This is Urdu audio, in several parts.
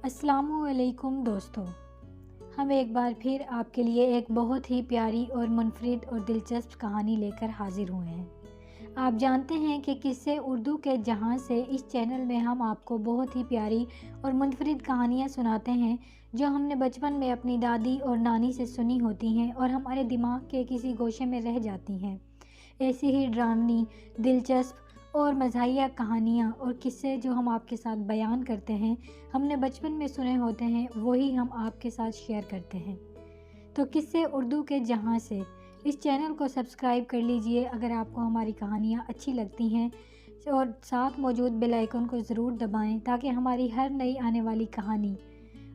السلام علیکم دوستو، ہم ایک بار پھر آپ کے لیے ایک بہت ہی پیاری اور منفرد اور دلچسپ کہانی لے کر حاضر ہوئے ہیں۔ آپ جانتے ہیں کہ قصے اردو کے جہاں سے اس چینل میں ہم آپ کو بہت ہی پیاری اور منفرد کہانیاں سناتے ہیں جو ہم نے بچپن میں اپنی دادی اور نانی سے سنی ہوتی ہیں اور ہمارے دماغ کے کسی گوشے میں رہ جاتی ہیں۔ ایسی ہی ڈرامنی، دلچسپ اور مزاحیہ کہانیاں اور قصے جو ہم آپ کے ساتھ بیان کرتے ہیں، ہم نے بچپن میں سنے ہوتے ہیں، وہی ہم آپ کے ساتھ شیئر کرتے ہیں۔ تو قصے اردو کے جہاں سے اس چینل کو سبسکرائب کر لیجئے اگر آپ کو ہماری کہانیاں اچھی لگتی ہیں، اور ساتھ موجود بیل آئیکن کو ضرور دبائیں تاکہ ہماری ہر نئی آنے والی کہانی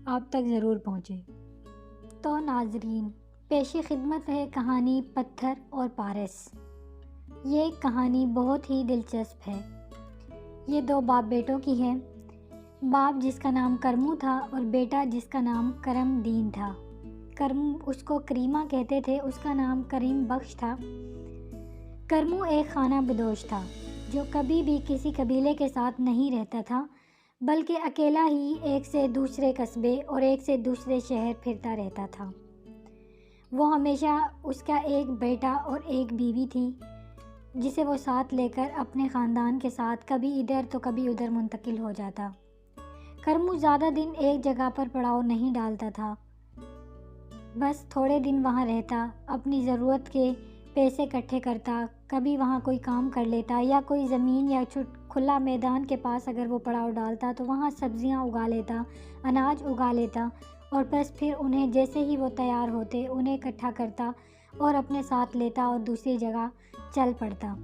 آپ تک ضرور پہنچے۔ تو ناظرین، پیش خدمت ہے کہانی پتھر اور پارس۔ یہ کہانی بہت ہی دلچسپ ہے۔ یہ دو باپ بیٹوں کی ہے۔ باپ جس کا نام کرمو تھا اور بیٹا جس کا نام کرم دین تھا۔ کرمو اس کو کریمہ کہتے تھے، اس کا نام کریم بخش تھا۔ کرمو ایک خانہ بدوش تھا جو کبھی بھی کسی قبیلے کے ساتھ نہیں رہتا تھا، بلکہ اکیلا ہی ایک سے دوسرے قصبے اور ایک سے دوسرے شہر پھرتا رہتا تھا۔ وہ ہمیشہ اس کا ایک بیٹا اور ایک بیوی تھی جسے وہ ساتھ لے کر اپنے خاندان کے ساتھ کبھی ادھر تو کبھی ادھر منتقل ہو جاتا۔ کرمو زیادہ دن ایک جگہ پر پڑاؤ نہیں ڈالتا تھا، بس تھوڑے دن وہاں رہتا، اپنی ضرورت کے پیسے اکٹھے کرتا، کبھی وہاں کوئی کام کر لیتا یا کوئی زمین یا کھلا میدان کے پاس اگر وہ پڑاؤ ڈالتا تو وہاں سبزیاں اگا لیتا، اناج اگا لیتا، اور بس پھر انہیں جیسے ہی وہ تیار ہوتے انہیں اکٹھا کرتا اور اپنے ساتھ لیتا اور دوسری جگہ چل پڑتا۔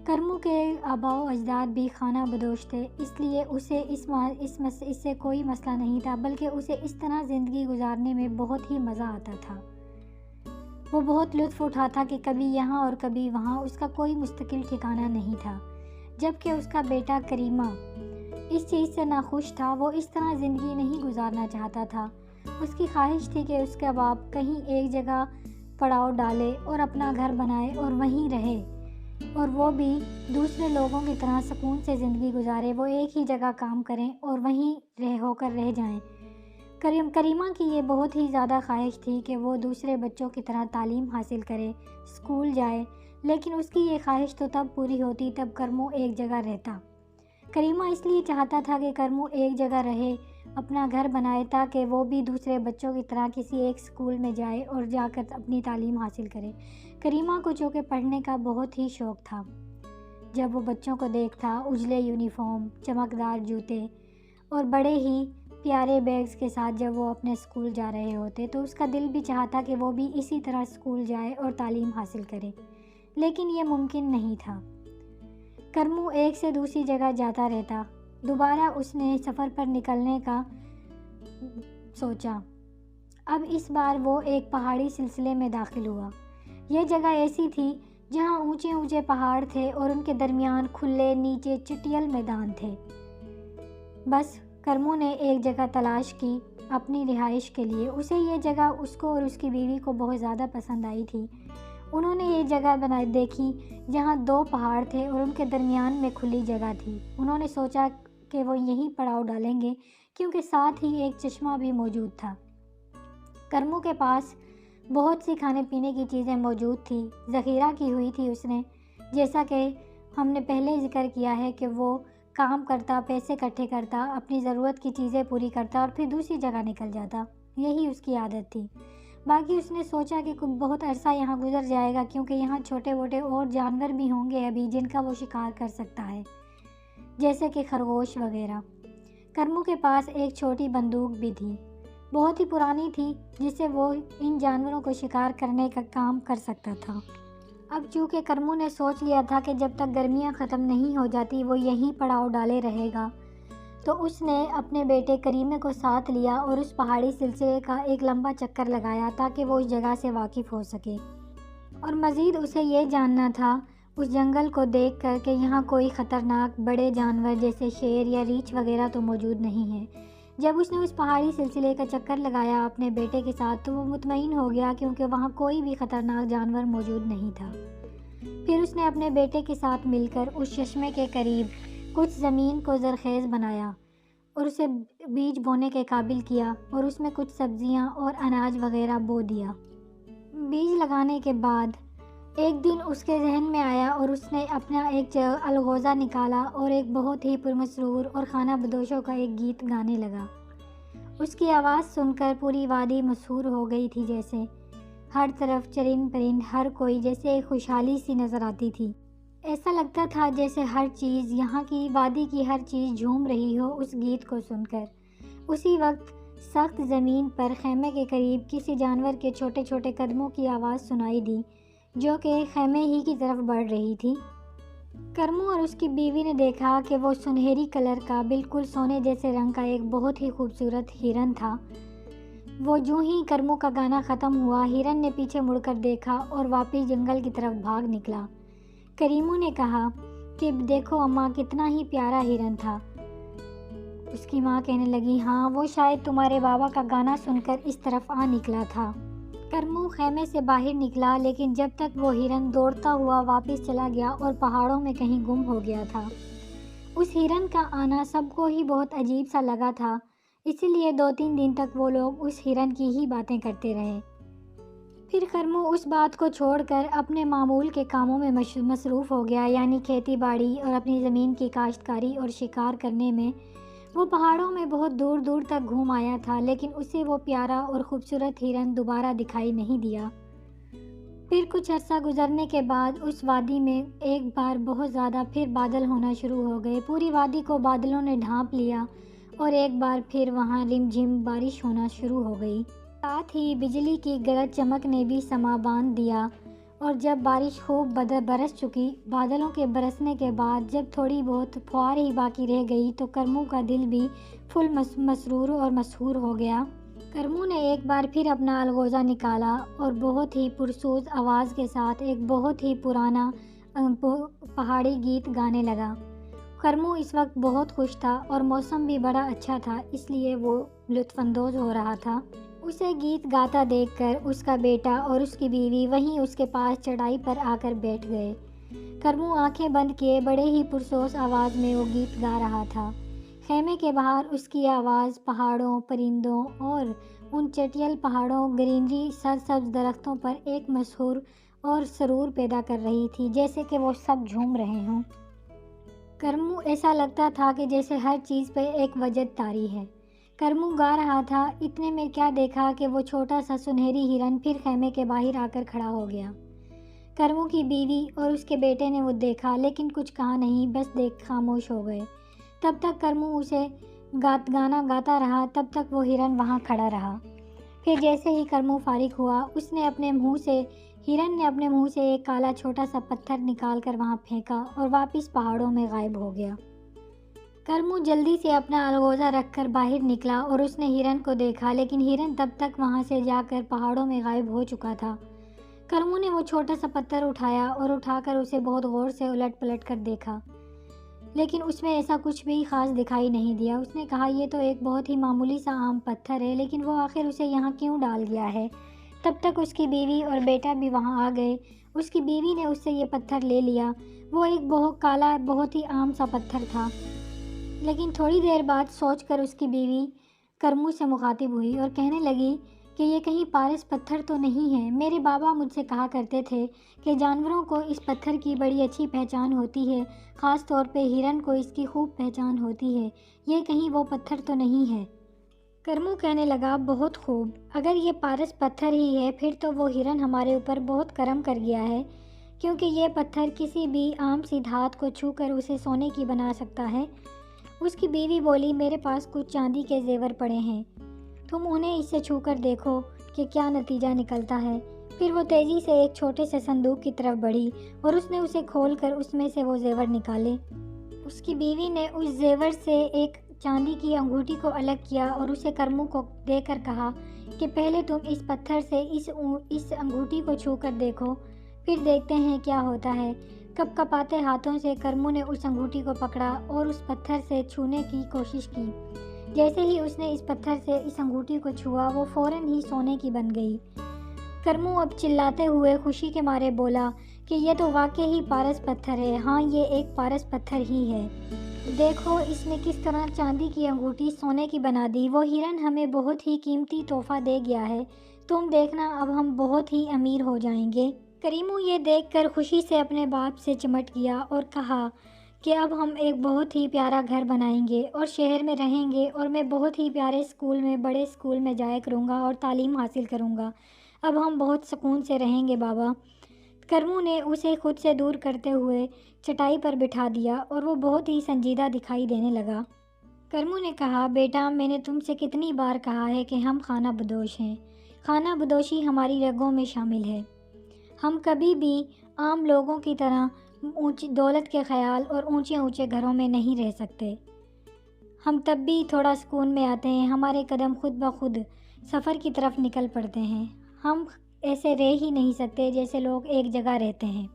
کرمو کے آباء و اجداد بھی خانہ بدوش تھے، اس لیے اسے اس سے کوئی مسئلہ نہیں تھا، بلکہ اسے اس طرح زندگی گزارنے میں بہت ہی مزہ آتا تھا۔ وہ بہت لطف اٹھاتا کہ کبھی یہاں اور کبھی وہاں، اس کا کوئی مستقل ٹھکانہ نہیں تھا۔ جبکہ اس کا بیٹا کریمہ اس چیز سے ناخوش تھا، وہ اس طرح زندگی نہیں گزارنا چاہتا تھا۔ اس کی خواہش تھی کہ اس کا باپ کہیں ایک جگہ پڑاؤ ڈالے اور اپنا گھر بنائے اور وہیں رہے، اور وہ بھی دوسرے لوگوں کی طرح سکون سے زندگی گزارے، وہ ایک ہی جگہ کام کریں اور وہیں ہو کر رہ جائیں۔ کریمہ کی یہ بہت ہی زیادہ خواہش تھی کہ وہ دوسرے بچوں کی طرح تعلیم حاصل کرے، اسکول جائے، لیکن اس کی یہ خواہش تو تب پوری ہوتی جب کرمو ایک جگہ رہتا۔ کریمہ اس لیے چاہتا تھا کہ کرمو ایک جگہ رہے، اپنا گھر بنائے، تاکہ وہ بھی دوسرے بچوں کی طرح کسی ایک اسکول میں جائے اور جا کر اپنی تعلیم حاصل کرے۔ کریمہ کو چونکہ پڑھنے کا بہت ہی شوق تھا، جب وہ بچوں کو دیکھتا، اجلے یونیفارم، چمکدار جوتے اور بڑے ہی پیارے بیگز کے ساتھ جب وہ اپنے اسکول جا رہے ہوتے تو اس کا دل بھی چاہتا کہ وہ بھی اسی طرح اسکول جائے اور تعلیم حاصل کرے، لیکن یہ ممکن نہیں تھا۔ کرمو ایک سے دوسری جگہ جاتا رہتا۔ دوبارہ اس نے سفر پر نکلنے کا سوچا۔ اب اس بار وہ ایک پہاڑی سلسلے میں داخل ہوا۔ یہ جگہ ایسی تھی جہاں اونچے اونچے پہاڑ تھے اور ان کے درمیان کھلے نیچے چٹیل میدان تھے۔ بس کرمو نے ایک جگہ تلاش کی اپنی رہائش کے لیے۔ اسے یہ جگہ اس کو اور اس کی بیوی کو بہت زیادہ پسند آئی تھی۔ انہوں نے یہ جگہ دیکھی جہاں دو پہاڑ تھے اور ان کے درمیان میں کھلی جگہ تھی۔ انہوں نے سوچا کہ وہ یہیں پڑاؤ ڈالیں گے، کیونکہ ساتھ ہی ایک چشمہ بھی موجود تھا۔ کرمو کے پاس بہت سی کھانے پینے کی چیزیں موجود تھی، ذخیرہ کی ہوئی تھی اس نے، جیسا کہ ہم نے پہلے ذکر کیا ہے کہ وہ کام کرتا، پیسے اکٹھے کرتا، اپنی ضرورت کی چیزیں پوری کرتا اور پھر دوسری جگہ نکل جاتا، یہی اس کی عادت تھی۔ باقی اس نے سوچا کہ بہت عرصہ یہاں گزر جائے گا، کیونکہ یہاں چھوٹے موٹے اور جانور بھی ہوں گے ابھی جن کا وہ شکار کر سکتا ہے، جیسے کہ خرگوش وغیرہ۔ کرمو کے پاس ایک چھوٹی بندوق بھی تھی، بہت ہی پرانی تھی، جس سے وہ ان جانوروں کو شکار کرنے کا کام کر سکتا تھا۔ اب چونکہ کرمو نے سوچ لیا تھا کہ جب تک گرمیاں ختم نہیں ہو جاتی وہ یہیں پڑاؤ ڈالے رہے گا، تو اس نے اپنے بیٹے کریمے کو ساتھ لیا اور اس پہاڑی سلسلے کا ایک لمبا چکر لگایا تاکہ وہ اس جگہ سے واقف ہو سکے، اور مزید اسے یہ جاننا تھا اس جنگل کو دیکھ کر کہ یہاں کوئی خطرناک بڑے جانور جیسے شیر یا ریچھ وغیرہ تو موجود نہیں ہے۔ جب اس نے اس پہاڑی سلسلے کا چکر لگایا اپنے بیٹے کے ساتھ تو وہ مطمئن ہو گیا، کیونکہ وہاں کوئی بھی خطرناک جانور موجود نہیں تھا۔ پھر اس نے اپنے بیٹے کے ساتھ مل کر اس چشمے کے قریب کچھ زمین کو زرخیز بنایا اور اسے بیج بونے کے قابل کیا اور اس میں کچھ سبزیاں اور اناج وغیرہ بو دیا۔ بیج لگانے کے بعد ایک دن اس کے ذہن میں آیا اور اس نے اپنا ایک الغوزہ نکالا اور ایک بہت ہی پرمسرور اور خانہ بدوشوں کا ایک گیت گانے لگا۔ اس کی آواز سن کر پوری وادی مسحور ہو گئی تھی، جیسے ہر طرف چرند پرند ہر کوئی جیسے ایک خوشحالی سی نظر آتی تھی۔ ایسا لگتا تھا جیسے ہر چیز، یہاں کی وادی کی ہر چیز جھوم رہی ہو اس گیت کو سن کر۔ اسی وقت سخت زمین پر خیمے کے قریب کسی جانور کے چھوٹے چھوٹے قدموں کی آواز سنائی دی جو کہ خیمے ہی کی طرف بڑھ رہی تھی۔ کرمو اور اس کی بیوی نے دیکھا کہ وہ سنہری کلر کا بالکل سونے جیسے رنگ کا ایک بہت ہی خوبصورت ہرن تھا۔ وہ جو ہی کرمو کا گانا ختم ہوا، ہرن نے پیچھے مڑ کر دیکھا اور واپس جنگل کی طرف بھاگ نکلا۔ کریمو نے کہا کہ دیکھو اماں، کتنا ہی پیارا ہرن تھا۔ اس کی ماں کہنے لگی، ہاں وہ شاید تمہارے بابا کا گانا سن کر اس طرف آ نکلا تھا۔ کرمو خیمے سے باہر نکلا، لیکن جب تک وہ ہرن دوڑتا ہوا واپس چلا گیا اور پہاڑوں میں کہیں گم ہو گیا تھا۔ اس ہرن کا آنا سب کو ہی بہت عجیب سا لگا تھا، اسی لیے 2-3 دن تک وہ لوگ اس ہرن کی ہی باتیں کرتے رہے۔ پھر کرمو اس بات کو چھوڑ کر اپنے معمول کے کاموں میں مصروف ہو گیا، یعنی کھیتی باڑی اور اپنی زمین کی کاشتکاری اور شکار کرنے میں۔ وہ پہاڑوں میں بہت دور دور تک گھوم آیا تھا، لیکن اسے وہ پیارا اور خوبصورت ہرن دوبارہ دکھائی نہیں دیا۔ پھر کچھ عرصہ گزرنے کے بعد اس وادی میں ایک بار بہت زیادہ پھر بادل ہونا شروع ہو گئے۔ پوری وادی کو بادلوں نے ڈھانپ لیا اور ایک بار پھر وہاں رم جھم بارش ہونا شروع ہو گئی۔ ساتھ ہی بجلی کی گرج چمک نے بھی سما باندھ دیا، اور جب بارش خوب برس چکی، بادلوں کے برسنے کے بعد جب تھوڑی بہت پھوار ہی باقی رہ گئی تو کرمو کا دل بھی فل مسرور اور مسحور ہو گیا۔ کرمو نے ایک بار پھر اپنا الغوزہ نکالا اور بہت ہی پرسوز آواز کے ساتھ ایک بہت ہی پرانا پہاڑی گیت گانے لگا۔ کرمو اس وقت بہت خوش تھا اور موسم بھی بڑا اچھا تھا، اس لیے وہ لطف اندوز ہو رہا تھا۔ اسے گیت گاتا دیکھ کر اس کا بیٹا اور اس کی بیوی وہیں اس کے پاس چڑھائی پر آ کر بیٹھ گئے۔ کرمو آنکھیں بند کیے بڑے ہی پرسوز آواز میں وہ گیت گا رہا تھا۔ خیمے کے باہر اس کی آواز پہاڑوں، پرندوں اور ان چٹیل پہاڑوں، گرینری، سرسبز درختوں پر ایک مسحور اور سرور پیدا کر رہی تھی، جیسے کہ وہ سب جھوم رہے ہوں۔ کرمو ایسا لگتا تھا کہ جیسے ہر چیز پہ ایک وجد طاری ہے۔ کرمو گا رہا تھا، اتنے میں کیا دیکھا کہ وہ چھوٹا سا سنہری ہرن پھر خیمے کے باہر آ کر کھڑا ہو گیا۔ کرمو کی بیوی اور اس کے بیٹے نے وہ دیکھا، لیکن کچھ کہا نہیں، بس دیکھ خاموش ہو گئے۔ تب تک کرمو اسے گانا گاتا رہا، تب تک وہ ہرن وہاں کھڑا رہا۔ پھر جیسے ہی کرمو فارغ ہوا، ہرن نے اپنے منہ سے ایک کالا چھوٹا سا پتھر نکال کر وہاں پھینکا اور واپس پہاڑوں میں غائب ہو گیا۔ کرمو جلدی سے اپنا الغوزہ رکھ کر باہر نکلا اور اس نے ہرن کو دیکھا، لیکن ہرن تب تک وہاں سے جا کر پہاڑوں میں غائب ہو چکا تھا۔ کرمو نے وہ چھوٹا سا پتھر اٹھایا اور اٹھا کر اسے بہت غور سے الٹ پلٹ کر دیکھا، لیکن اس میں ایسا کچھ بھی خاص دکھائی نہیں دیا۔ اس نے کہا، یہ تو ایک بہت ہی معمولی سا عام پتھر ہے، لیکن وہ آخر اسے یہاں کیوں ڈال گیا ہے؟ تب تک اس کی بیوی اور بیٹا بھی وہاں آ گئے۔ اس کی بیوی نے اس سے یہ پتھر لے لیا۔ وہ ایک بہت کالا، بہت ہی عام سا پتھر تھا، لیکن تھوڑی دیر بعد سوچ کر اس کی بیوی کرمو سے مخاطب ہوئی اور کہنے لگی کہ یہ کہیں پارس پتھر تو نہیں ہے؟ میرے بابا مجھ سے کہا کرتے تھے کہ جانوروں کو اس پتھر کی بڑی اچھی پہچان ہوتی ہے، خاص طور پہ ہرن کو اس کی خوب پہچان ہوتی ہے، یہ کہیں وہ پتھر تو نہیں ہے؟ کرمو کہنے لگا، بہت خوب، اگر یہ پارس پتھر ہی ہے پھر تو وہ ہرن ہمارے اوپر بہت کرم کر گیا ہے، کیونکہ یہ پتھر کسی بھی عام سی دھات کو چھو کر اسے سونے کی بنا سکتا ہے۔ اس کی بیوی بولی، میرے پاس کچھ چاندی کے زیور پڑے ہیں، تم انہیں اس سے چھو کر دیکھو کہ کیا نتیجہ نکلتا ہے۔ پھر وہ تیزی سے ایک چھوٹے سے صندوق کی طرف بڑھی اور اس نے اسے کھول کر اس میں سے وہ زیور نکالے۔ اس کی بیوی نے اس زیور سے ایک چاندی کی انگوٹھی کو الگ کیا اور اسے کرمو کو دے کر کہا کہ پہلے تم اس پتھر سے اس انگوٹھی کو چھو کر دیکھو، پھر دیکھتے ہیں کیا ہوتا ہے۔ کپ کپاتے ہاتھوں سے کرمو نے اس انگوٹھی کو پکڑا اور اس پتھر سے چھونے کی کوشش کی۔ جیسے ہی اس نے اس پتھر سے اس انگوٹھی کو چھوا، وہ فوراً ہی سونے کی بن گئی۔ کرمو اب چلاتے ہوئے خوشی کے مارے بولا کہ یہ تو واقعی ہی پارس پتھر ہے۔ ہاں، یہ ایک پارس پتھر ہی ہے۔ دیکھو اس نے کس طرح چاندی کی انگوٹھی سونے کی بنا دی۔ وہ ہرن ہمیں بہت ہی قیمتی تحفہ دے گیا ہے۔ تم دیکھنا، اب ہم بہت ہی امیر ہو جائیں گے۔ کریمو یہ دیکھ کر خوشی سے اپنے باپ سے چمٹ گیا اور کہا کہ اب ہم ایک بہت ہی پیارا گھر بنائیں گے اور شہر میں رہیں گے، اور میں بہت ہی پیارے اسکول میں، بڑے اسکول میں جایا کروں گا اور تعلیم حاصل کروں گا۔ اب ہم بہت سکون سے رہیں گے بابا۔ کرمو نے اسے خود سے دور کرتے ہوئے چٹائی پر بٹھا دیا اور وہ بہت ہی سنجیدہ دکھائی دینے لگا۔ کرمو نے کہا، بیٹا، میں نے تم سے کتنی بار کہا ہے کہ ہم خانہ بدوش ہیں۔ خانہ بدوشی ہماری رگوں میں شامل ہے۔ ہم کبھی بھی عام لوگوں کی طرح اونچی دولت کے خیال اور اونچے اونچے گھروں میں نہیں رہ سکتے۔ ہم تب بھی تھوڑا سکون میں آتے ہیں، ہمارے قدم خود بخود سفر کی طرف نکل پڑتے ہیں۔ ہم ایسے رہ ہی نہیں سکتے جیسے لوگ ایک جگہ رہتے ہیں،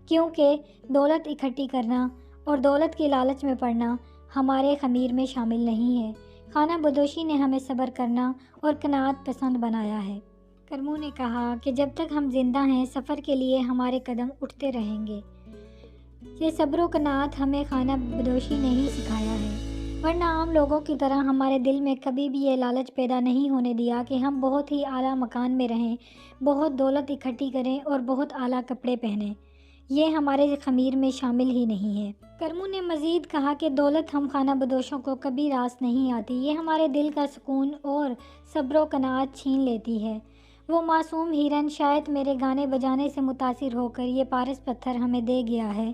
کیونکہ دولت اکٹھی کرنا اور دولت کی لالچ میں پڑنا ہمارے خمیر میں شامل نہیں ہے۔ خانہ بدوشی نے ہمیں صبر کرنا اور قناعت پسند بنایا ہے۔ کرمو نے کہا کہ جب تک ہم زندہ ہیں، سفر کے لیے ہمارے قدم اٹھتے رہیں گے۔ یہ صبر و قناعت ہمیں خانہ بدوشی نے ہی سکھایا ہے، ورنہ عام لوگوں کی طرح ہمارے دل میں کبھی بھی یہ لالچ پیدا نہیں ہونے دیا کہ ہم بہت ہی اعلیٰ مکان میں رہیں، بہت دولت اکٹھی کریں اور بہت اعلیٰ کپڑے پہنیں۔ یہ ہمارے خمیر میں شامل ہی نہیں ہے۔ کرمو نے مزید کہا کہ دولت ہم خانہ بدوشوں کو کبھی راس نہیں آتی، یہ ہمارے دل کا سکون اور صبر و قناعت چھین لیتی ہے۔ وہ معصوم ہرن شاید میرے گانے بجانے سے متاثر ہو کر یہ پارس پتھر ہمیں دے گیا ہے۔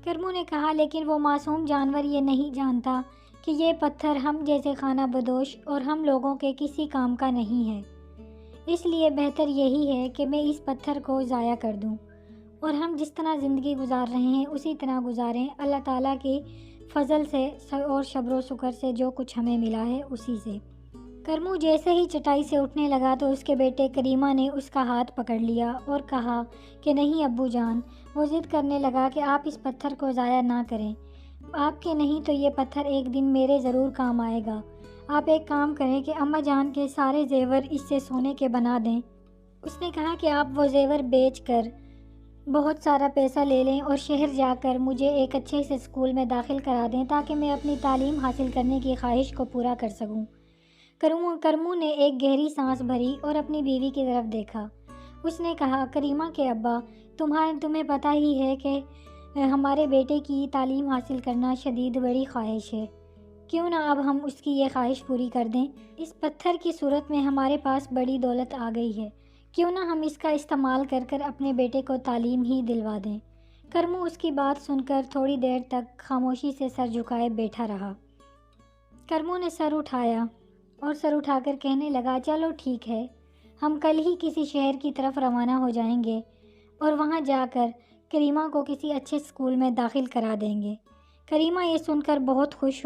کرمو نے کہا، لیکن وہ معصوم جانور یہ نہیں جانتا کہ یہ پتھر ہم جیسے خانہ بدوش اور ہم لوگوں کے کسی کام کا نہیں ہے۔ اس لیے بہتر یہی ہے کہ میں اس پتھر کو ضائع کر دوں اور ہم جس طرح زندگی گزار رہے ہیں اسی طرح گزاریں، اللہ تعالیٰ کی فضل سے اور شکر و شکر سے جو کچھ ہمیں ملا ہے اسی سے۔ کرمو جیسے ہی چٹائی سے اٹھنے لگا تو اس کے بیٹے کریمہ نے اس کا ہاتھ پکڑ لیا اور کہا کہ نہیں ابو جان۔ وہ ضد کرنے لگا کہ آپ اس پتھر کو ضائع نہ کریں، آپ کے نہیں تو یہ پتھر ایک دن میرے ضرور کام آئے گا۔ آپ ایک کام کریں کہ اماں جان کے سارے زیور اس سے سونے کے بنا دیں۔ اس نے کہا کہ آپ وہ زیور بیچ کر بہت سارا پیسہ لے لیں اور شہر جا کر مجھے ایک اچھے سے اسکول میں داخل کرا دیں تاکہ میں اپنی تعلیم حاصل کرنے کی خواہش کو پورا کر سکوں۔ کرمو نے ایک گہری سانس بھری اور اپنی بیوی کی طرف دیکھا۔ اس نے کہا، کریمہ کے ابا، تمہیں پتہ ہی ہے کہ ہمارے بیٹے کی تعلیم حاصل کرنا شدید بڑی خواہش ہے، کیوں نہ اب ہم اس کی یہ خواہش پوری کر دیں؟ اس پتھر کی صورت میں ہمارے پاس بڑی دولت آ گئی ہے، کیوں نہ ہم اس کا استعمال کر کر اپنے بیٹے کو تعلیم ہی دلوا دیں؟ کرمو اس کی بات سن کر تھوڑی دیر تک خاموشی سے سر جھکائے بیٹھا رہا۔ کرمو نے سر اٹھایا اور سر اٹھا کر کہنے لگا، چلو ٹھیک ہے، ہم کل ہی کسی شہر کی طرف روانہ ہو جائیں گے اور وہاں جا کر کریمہ کو کسی اچھے اسکول میں داخل کرا دیں گے۔ کریمہ یہ سن کر بہت خوش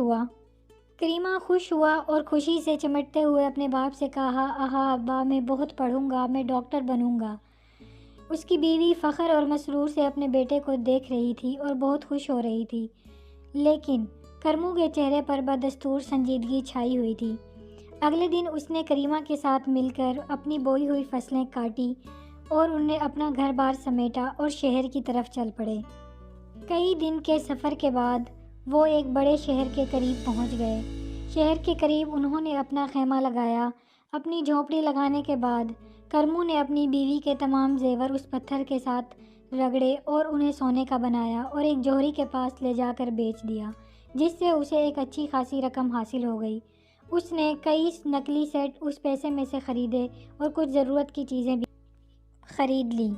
ہوا اور خوشی سے چمٹتے ہوئے اپنے باپ سے کہا، آہا ابا، میں بہت پڑھوں گا، میں ڈاکٹر بنوں گا۔ اس کی بیوی فخر اور مسرور سے اپنے بیٹے کو دیکھ رہی تھی اور بہت خوش ہو رہی تھی، لیکن کرمو کے چہرے پر بدستور سنجیدگی چھائی ہوئی تھی۔ اگلے دن اس نے کریمہ کے ساتھ مل کر اپنی بوئی ہوئی فصلیں کاٹی اور انہیں اپنا گھر بار سمیٹا اور شہر کی طرف چل پڑے۔ کئی دن کے سفر کے بعد وہ ایک بڑے شہر کے قریب پہنچ گئے۔ شہر کے قریب انہوں نے اپنا خیمہ لگایا۔ اپنی جھونپڑی لگانے کے بعد کرمو نے اپنی بیوی کے تمام زیور اس پتھر کے ساتھ رگڑے اور انہیں سونے کا بنایا اور ایک جوہری کے پاس لے جا کر بیچ دیا، جس سے اسے ایک اچھی خاصی رقم حاصل ہو گئی۔ اس نے کئی نقلی سیٹ اس پیسے میں سے خریدے اور کچھ ضرورت کی چیزیں بھی خرید لیں،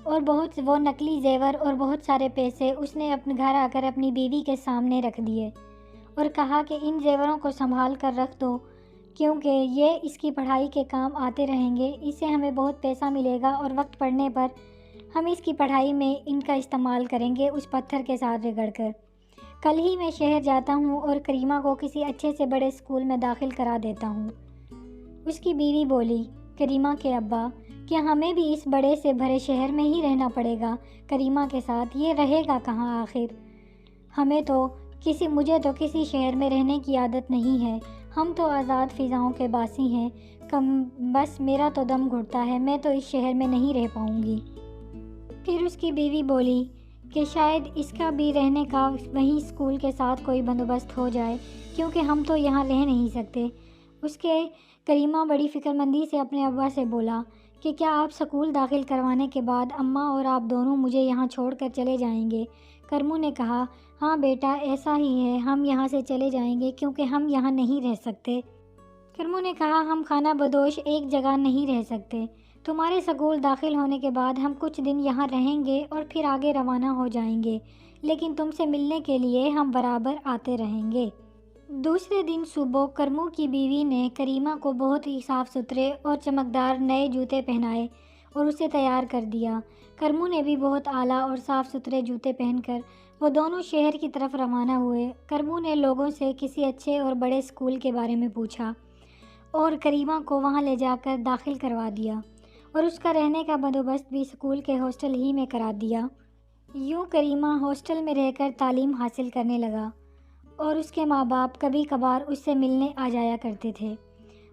اور وہ نقلی زیور اور بہت سارے پیسے اس نے اپنے گھر آ کر اپنی بیوی کے سامنے رکھ دیے اور کہا کہ ان زیوروں کو سنبھال کر رکھ دو، کیونکہ یہ اس کی پڑھائی کے کام آتے رہیں گے، اس سے ہمیں بہت پیسہ ملے گا اور وقت پڑنے پر ہم اس کی پڑھائی میں ان کا استعمال کریں گے اس پتھر کے ساتھ رگڑ کر۔ کل ہی میں شہر جاتا ہوں اور کریمہ کو کسی اچھے سے بڑے اسکول میں داخل کرا دیتا ہوں۔ اس کی بیوی بولی، کریمہ کے ابا، کیا ہمیں بھی اس بڑے سے بھرے شہر میں ہی رہنا پڑے گا کریمہ کے ساتھ؟ یہ رہے گا کہاں آخر؟ مجھے تو کسی شہر میں رہنے کی عادت نہیں ہے، ہم تو آزاد فضاؤں کے باسی ہیں، بس میرا تو دم گھٹتا ہے، میں تو اس شہر میں نہیں رہ پاؤں گی۔ پھر اس کی بیوی بولی کہ شاید اس کا بھی رہنے کا وہیں اسکول کے ساتھ کوئی بندوبست ہو جائے، کیونکہ ہم تو یہاں رہ نہیں سکتے۔ اس کے کریمہ بڑی فکر مندی سے اپنے ابا سے بولا کہ کیا آپ اسکول داخل کروانے کے بعد اماں اور آپ دونوں مجھے یہاں چھوڑ کر چلے جائیں گے؟ کرمو نے کہا، ہاں بیٹا، ایسا ہی ہے، ہم یہاں سے چلے جائیں گے کیونکہ ہم یہاں نہیں رہ سکتے۔ کرمو نے کہا، ہم خانہ بدوش ایک جگہ نہیں رہ سکتے۔ تمہارے سکول داخل ہونے کے بعد ہم کچھ دن یہاں رہیں گے اور پھر آگے روانہ ہو جائیں گے، لیکن تم سے ملنے کے لیے ہم برابر آتے رہیں گے۔ دوسرے دن صبح کرمو کی بیوی نے کریمہ کو بہت ہی صاف ستھرے اور چمکدار نئے جوتے پہنائے اور اسے تیار کر دیا۔ کرمو نے بھی بہت اعلیٰ اور صاف ستھرے جوتے پہن کر وہ دونوں شہر کی طرف روانہ ہوئے۔ کرمو نے لوگوں سے کسی اچھے اور بڑے اسکول کے بارے میں پوچھا اور کریمہ کو وہاں لے جا کر داخل کروا دیا اور اس کا رہنے کا بندوبست بھی اسکول کے ہاسٹل ہی میں کرا دیا۔ یوں کریمہ ہاسٹل میں رہ کر تعلیم حاصل کرنے لگا اور اس کے ماں باپ کبھی کبھار اس سے ملنے آ جایا کرتے تھے۔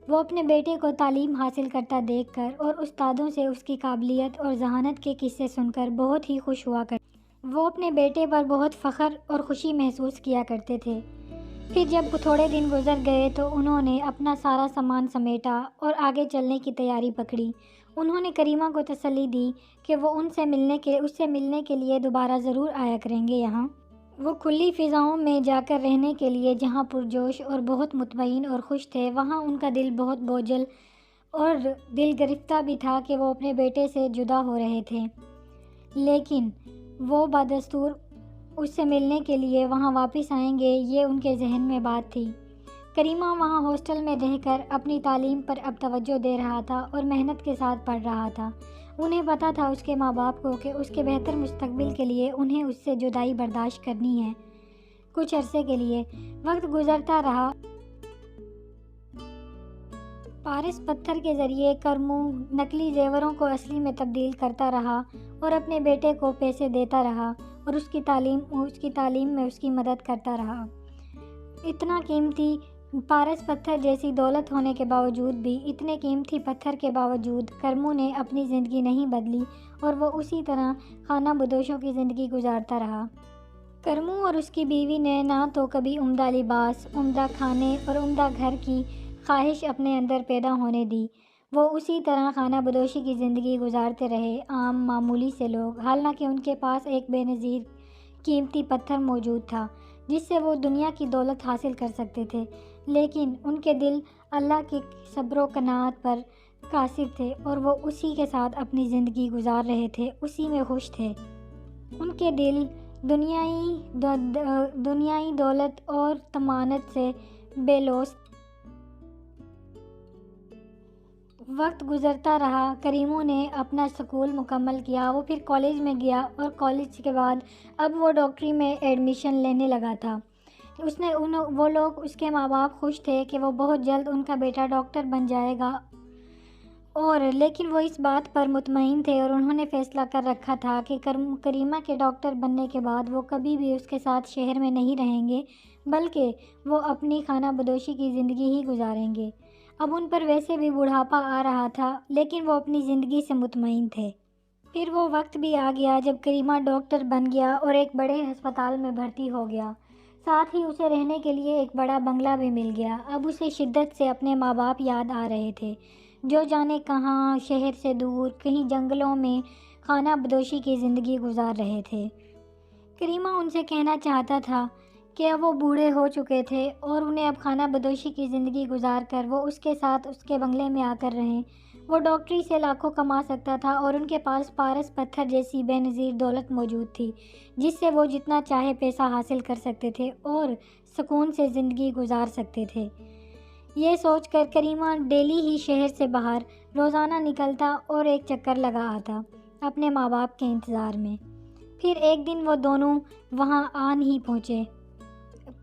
وہ اپنے بیٹے کو تعلیم حاصل کرتا دیکھ کر اور استادوں سے اس کی قابلیت اور ذہانت کے قصے سن کر بہت ہی خوش ہوا کرتے۔ وہ اپنے بیٹے پر بہت فخر اور خوشی محسوس کیا کرتے تھے۔ پھر جب تھوڑے دن گزر گئے تو انہوں نے اپنا سارا سامان سمیٹا اور آگے چلنے کی تیاری پکڑی۔ انہوں نے کریمہ کو تسلی دی کہ وہ اس سے ملنے کے لیے دوبارہ ضرور آیا کریں گے یہاں۔ وہ کھلی فضاؤں میں جا کر رہنے کے لیے جہاں پرجوش اور بہت مطمئن اور خوش تھے، وہاں ان کا دل بہت بوجھل اور دل گرفتہ بھی تھا کہ وہ اپنے بیٹے سے جدا ہو رہے تھے، لیکن وہ بدستور اس سے ملنے کے لیے وہاں واپس آئیں گے، یہ ان کے ذہن میں بات تھی۔ کریمہ وہاں ہاسٹل میں رہ کر اپنی تعلیم پر اب توجہ دے رہا تھا اور محنت کے ساتھ پڑھ رہا تھا۔ انہیں پتہ تھا اس کے ماں باپ کو کہ اس کے بہتر مستقبل کے لیے انہیں اس سے جدائی برداشت کرنی ہے۔ کچھ عرصے کے لیے وقت گزرتا رہا۔ پارس پتھر کے ذریعے کرمو نقلی زیوروں کو اصلی میں تبدیل کرتا رہا اور اپنے بیٹے کو پیسے دیتا رہا اور اس کی تعلیم میں اس کی مدد کرتا رہا۔ اتنا قیمتی پارس پتھر جیسی دولت ہونے کے باوجود بھی، اتنے قیمتی پتھر کے باوجود کرمو نے اپنی زندگی نہیں بدلی اور وہ اسی طرح خانہ بدوشوں کی زندگی گزارتا رہا۔ کرمو اور اس کی بیوی نے نہ تو کبھی عمدہ لباس، عمدہ کھانے اور عمدہ گھر کی خواہش اپنے اندر پیدا ہونے دی۔ وہ اسی طرح خانہ بدوشی کی زندگی گزارتے رہے، عام معمولی سے لوگ، حالانکہ ان کے پاس ایک بے نظیر قیمتی پتھر موجود تھا جس سے وہ دنیا کی دولت حاصل کر سکتے تھے، لیکن ان کے دل اللہ کی صبر و قناعت پر قاصر تھے اور وہ اسی کے ساتھ اپنی زندگی گزار رہے تھے، اسی میں خوش تھے۔ ان کے دل دنیائی دولت اور طمانت سے بے لوث تھے۔ وقت گزرتا رہا، کریمو نے اپنا سکول مکمل کیا، وہ پھر کالج میں گیا اور کالج کے بعد اب وہ ڈاکٹری میں ایڈمیشن لینے لگا تھا۔ وہ لوگ، اس کے ماں باپ خوش تھے کہ وہ بہت جلد ان کا بیٹا ڈاکٹر بن جائے گا، لیکن وہ اس بات پر مطمئن تھے اور انہوں نے فیصلہ کر رکھا تھا کہ کریمہ کے ڈاکٹر بننے کے بعد وہ کبھی بھی اس کے ساتھ شہر میں نہیں رہیں گے، بلکہ وہ اپنی خانہ بدوشی کی زندگی ہی گزاریں گے۔ اب ان پر ویسے بھی بڑھاپا آ رہا تھا، لیکن وہ اپنی زندگی سے مطمئن تھے۔ پھر وہ وقت بھی آ گیا جب کریمہ ڈاکٹر بن گیا اور ایک بڑے ہسپتال میں بھرتی ہو گیا، ساتھ ہی اسے رہنے کے لیے ایک بڑا بنگلہ بھی مل گیا۔ اب اسے شدت سے اپنے ماں باپ یاد آ رہے تھے، جو جانے کہاں شہر سے دور، کہیں جنگلوں میں خانہ بدوشی کی زندگی گزار رہے تھے۔ کریمہ ان سے کہنا چاہتا تھا کہ اب وہ بوڑھے ہو چکے تھے اور انہیں اب خانہ بدوشی کی زندگی گزار کر وہ اس کے ساتھ اس کے بنگلے میں آ کر رہیں۔ وہ ڈاکٹری سے لاکھوں کما سکتا تھا اور ان کے پاس پارس پتھر جیسی بے نظیر دولت موجود تھی جس سے وہ جتنا چاہے پیسہ حاصل کر سکتے تھے اور سکون سے زندگی گزار سکتے تھے۔ یہ سوچ کر کریمہ ڈیلی ہی شہر سے باہر روزانہ نکلتا اور ایک چکر لگا آتا اپنے ماں باپ کے انتظار میں۔ پھر ایک دن وہ دونوں وہاں آن ہی پہنچے۔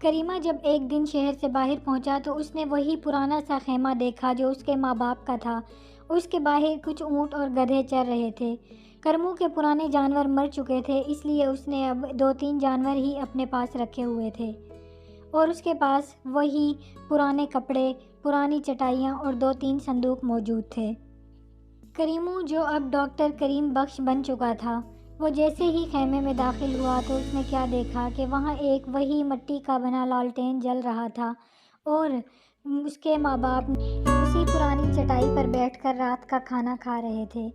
کریمہ جب ایک دن شہر سے باہر پہنچا تو اس نے وہی پرانا سا خیمہ دیکھا جو اس کے ماں باپ کا تھا۔ اس کے باہر کچھ اونٹ اور گدھے چر رہے تھے۔ کرمو کے پرانے جانور مر چکے تھے، اس لیے اس نے اب 2-3 جانور ہی اپنے پاس رکھے ہوئے تھے اور اس کے پاس وہی پرانے کپڑے، پرانی چٹائیاں اور 2-3 صندوق موجود تھے۔ کریمو جو اب ڈاکٹر کریم بخش بن چکا تھا، وہ جیسے ہی خیمے میں داخل ہوا تو اس نے کیا دیکھا کہ وہاں ایک وہی مٹی کا بنا لالٹین جل رہا تھا اور اس کے ماں باپ اسی پرانی چٹائی پر بیٹھ کر رات کا کھانا کھا رہے تھے۔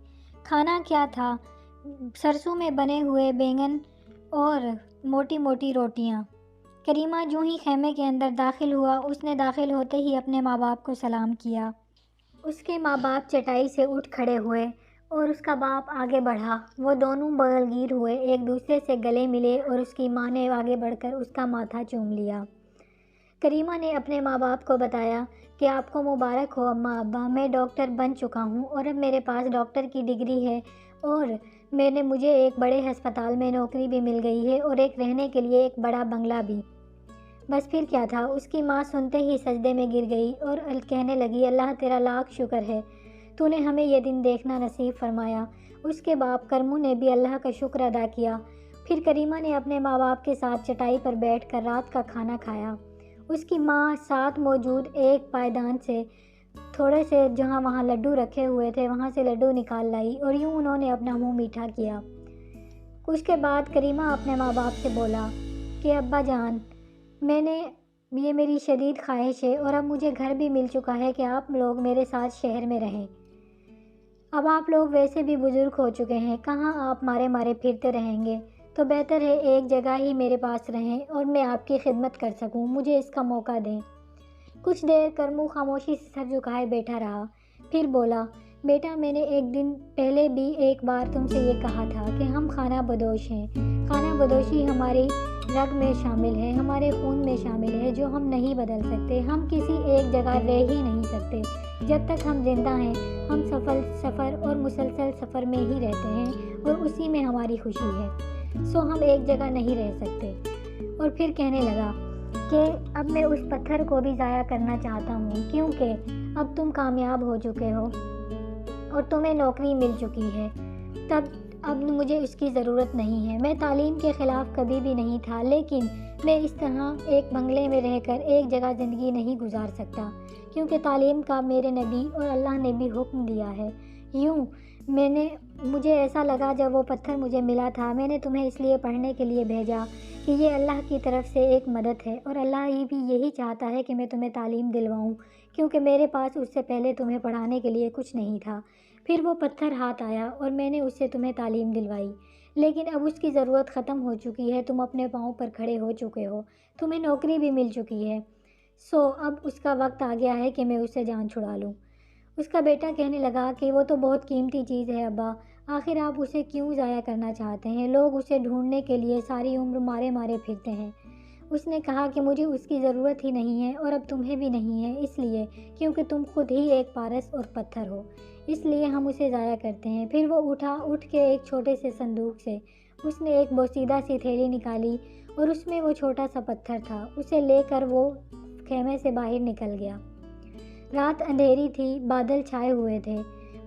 کھانا کیا تھا؟ سرسوں میں بنے ہوئے بینگن اور موٹی موٹی روٹیاں۔ کریمہ جو ہی خیمے کے اندر داخل ہوا، اس نے داخل ہوتے ہی اپنے ماں باپ کو سلام کیا۔ اس کے ماں باپ چٹائی سے اٹھ کھڑے ہوئے اور اس کا باپ آگے بڑھا۔ وہ دونوں بغل گیر ہوئے، ایک دوسرے سے گلے ملے اور اس کی ماں نے آگے بڑھ کر اس کا ماتھا چوم لیا۔ کریمہ نے اپنے ماں باپ کو بتایا کہ آپ کو مبارک ہو اماں ابا، میں ڈاکٹر بن چکا ہوں اور اب میرے پاس ڈاکٹر کی ڈگری ہے اور مجھے ایک بڑے ہسپتال میں نوکری بھی مل گئی ہے اور ایک رہنے کے لیے ایک بڑا بنگلہ بھی۔ بس پھر کیا تھا؟ اس کی ماں سنتے ہی سجدے میں گر گئی اور کہنے لگی، اللہ تیرا لاکھ شکر ہے، تو نے ہمیں یہ دن دیکھنا نصیب فرمایا۔ اس کے باپ کرمو نے بھی اللہ کا شکر ادا کیا۔ پھر کریمہ نے اپنے ماں باپ کے ساتھ چٹائی پر بیٹھ کر رات کا کھانا کھایا۔ اس کی ماں ساتھ موجود ایک پائیدان سے تھوڑے سے جہاں وہاں لڈو رکھے ہوئے تھے وہاں سے لڈو نکال لائی اور یوں انہوں نے اپنا منہ میٹھا کیا۔ اس کے بعد کریمہ اپنے ماں باپ سے بولا کہ ابا جان، یہ میری شدید خواہش ہے اور اب مجھے گھر بھی مل چکا ہے کہ آپ لوگ میرے ساتھ شہر میں رہیں۔ اب آپ لوگ ویسے بھی بزرگ ہو چکے ہیں، کہاں آپ مارے مارے پھرتے رہیں گے، تو بہتر ہے ایک جگہ ہی میرے پاس رہیں اور میں آپ کی خدمت کر سکوں، مجھے اس کا موقع دیں۔ کچھ دیر کرمو خاموشی سے سر جھکائے بیٹھا رہا، پھر بولا، بیٹا میں نے ایک دن پہلے بھی ایک بار تم سے یہ کہا تھا کہ ہم خانہ بدوش ہیں۔ خانہ بدوشی ہماری رگ میں شامل ہے، ہمارے خون میں شامل ہے، جو ہم نہیں بدل سکتے۔ ہم کسی ایک جگہ رہ ہی نہیں سکتے۔ جب تک ہم زندہ ہیں ہم سفر اور مسلسل سفر میں ہی رہتے ہیں اور اسی میں ہماری خوشی ہے، سو ہم ایک جگہ نہیں رہ سکتے۔ اور پھر کہنے لگا کہ اب میں اس پتھر کو بھی ضائع کرنا چاہتا ہوں، کیونکہ اب تم کامیاب ہو چکے ہو اور تمہیں نوکری مل چکی ہے، اب مجھے اس کی ضرورت نہیں ہے۔ میں تعلیم کے خلاف کبھی بھی نہیں تھا، لیکن میں اس طرح ایک بنگلے میں رہ کر ایک جگہ زندگی نہیں گزار سکتا، کیونکہ تعلیم کا میرے نبی اور اللہ نے بھی حکم دیا ہے۔ یوں مجھے ایسا لگا جب وہ پتھر مجھے ملا تھا، میں نے تمہیں اس لیے پڑھنے کے لیے بھیجا کہ یہ اللہ کی طرف سے ایک مدد ہے اور اللہ ہی بھی یہی چاہتا ہے کہ میں تمہیں تعلیم دلواؤں، کیونکہ میرے پاس اس سے پہلے تمہیں پڑھانے کے لیے کچھ نہیں تھا۔ پھر وہ پتھر ہاتھ آیا اور میں نے اس سے تمہیں تعلیم دلوائی، لیکن اب اس کی ضرورت ختم ہو چکی ہے، تم اپنے پاؤں پر کھڑے ہو چکے ہو، تمہیں نوکری بھی مل چکی ہے، سو اب اس کا وقت آ گیا ہے کہ میں اس سے جان چھڑا لوں۔ اس کا بیٹا کہنے لگا کہ وہ تو بہت قیمتی چیز ہے ابا، آخر آپ اسے کیوں ضائع کرنا چاہتے ہیں؟ لوگ اسے ڈھونڈنے کے لیے ساری عمر مارے مارے پھرتے ہیں۔ اس نے کہا کہ مجھے اس کی ضرورت ہی نہیں ہے اور اب تمہیں بھی نہیں ہے، اس لیے کیونکہ تم خود ہی ایک پارس اور پتھر ہو، اس لیے ہم اسے ضائع کرتے ہیں۔ پھر وہ اٹھ کے ایک چھوٹے سے صندوق سے اس نے ایک بوسیدہ سی تھیلی نکالی اور اس میں وہ چھوٹا سا پتھر تھا، اسے لے کر وہ خیمے سے باہر نکل گیا۔ رات اندھیری تھی، بادل چھائے ہوئے تھے،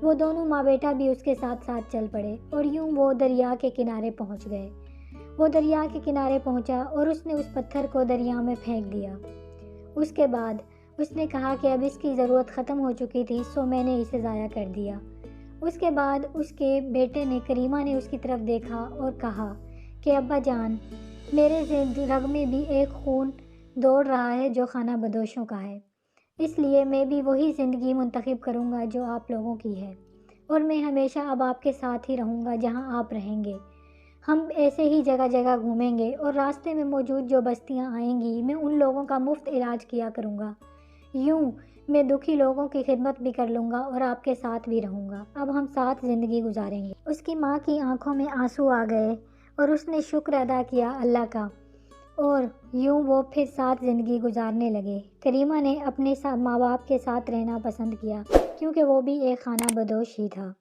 وہ دونوں ماں بیٹا بھی اس کے ساتھ ساتھ چل پڑے اور یوں وہ دریا کے کنارے پہنچ گئے۔ وہ دریا کے کنارے پہنچا اور اس نے اس پتھر کو دریا میں پھینک دیا۔ اس کے بعد اس نے کہا کہ اب اس کی ضرورت ختم ہو چکی تھی، سو میں نے اسے ضائع کر دیا۔ اس کے بعد اس کے بیٹے نے، کریمہ نے اس کی طرف دیکھا اور کہا کہ ابا جان، میرے رگ میں بھی ایک خون دوڑ رہا ہے جو خانہ بدوشوں کا ہے، اس لیے میں بھی وہی زندگی منتخب کروں گا جو آپ لوگوں کی ہے، اور میں ہمیشہ اب آپ کے ساتھ ہی رہوں گا جہاں آپ رہیں گے۔ ہم ایسے ہی جگہ جگہ گھومیں گے اور راستے میں موجود جو بستیاں آئیں گی میں ان لوگوں کا مفت علاج کیا کروں گا، یوں میں دکھی لوگوں کی خدمت بھی کر لوں گا اور آپ کے ساتھ بھی رہوں گا۔ اب ہم ساتھ زندگی گزاریں گے۔ اس کی ماں کی آنکھوں میں آنسو آ گئے اور اس نے شکر ادا کیا اللہ کا، اور یوں وہ پھر ساتھ زندگی گزارنے لگے۔ کریمہ نے اپنے ماں باپ کے ساتھ رہنا پسند کیا کیونکہ وہ بھی ایک خانہ بدوش ہی تھا۔